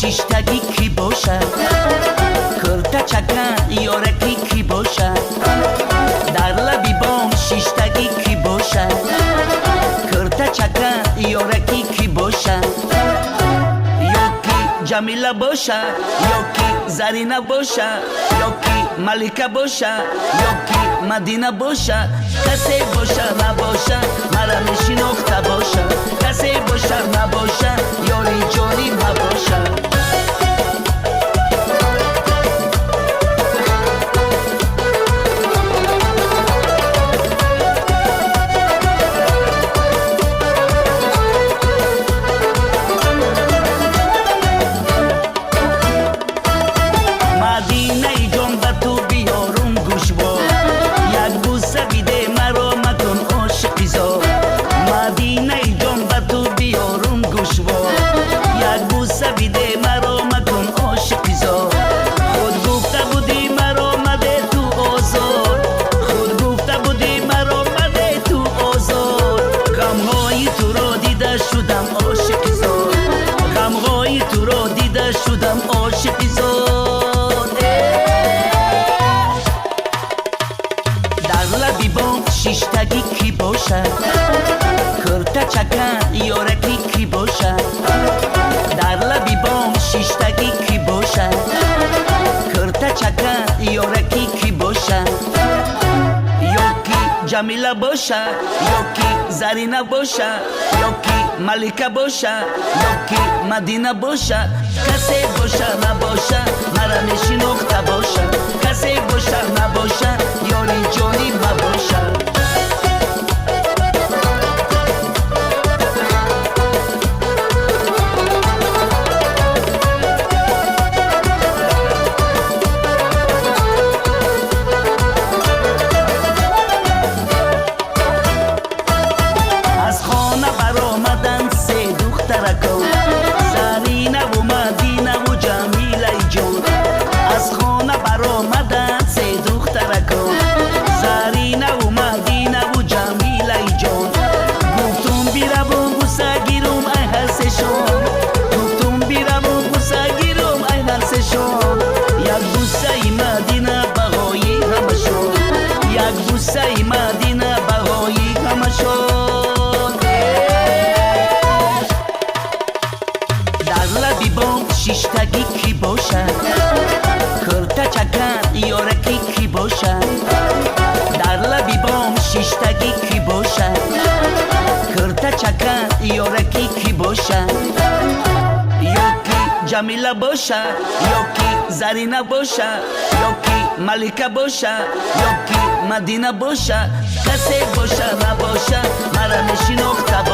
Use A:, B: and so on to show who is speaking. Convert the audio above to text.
A: شیشتگی کی باشد؟ کرتا چکن یارکی کی باشد؟ در لبی بام شیشتگی کی باشد؟ کرتا چکن یارکی کی باشد؟ یکی جمیله باشد، یکی زرینه باشد، یکی ملکه باشد، یکی مدینه باشد. کسی باشد نباشد مرا میشناخته باشد، کسی باشد نباشد یاری جانی نباشد. مدینه جان به تو بیارم گوشوار، یک بوسه بیده مرا مکن عاشقی زار. مدینه جان به تو بیارم گوشوار، یک بوسه بیده مرا مکن عاشقی زار. خود گفته بودی مرا مده تو آزار، خود گفته بودی مرا مده تو آزار. غمهای تو را دیده شدم عاشقی زار، غمهای تو را دیده شدم عاشقی زار. لبی بام شیشتگی کی باشد؟ کرتا چکن یارکی کی باشد؟ در لبی بام شیشتگی کی باشد؟ کرتا چکن یارکی کی باشد؟ یکی جمیله باشد، یکی زرینه باشد، یکی ملکه باشد، یکی مدینه باشد. کسی باشد نباشد مرا میشناخته باشد، کسی باشد نباشد یاری جانی نباشد. از خانه برآمدند سه دخترکو، زرینه و مدینه و جمیله جون. از خانه برآمدند سه دخترکو، زرینه و مدینه و جمیله جون. گفتم بیروم بوسه گیرم ای هر سهشون، گفتم بیروم بوسه گیرم ای هر سهشون. یک بوسه مدینه بهای همشون، یک بوسه مدینه بهای همشون. در لبی بام شیشتگی کی باشد؟ کرتا چکن یارکی کی باشد؟ در لبی بام شیشتگی کی باشد؟ کرتا چکن یارکی کی باشد؟ یکی جمیله باشد، یکی زرینه باشد، یکی ملکه باشد، یکی مدینه باشد. کسی باشد نباشد مرا میشناخته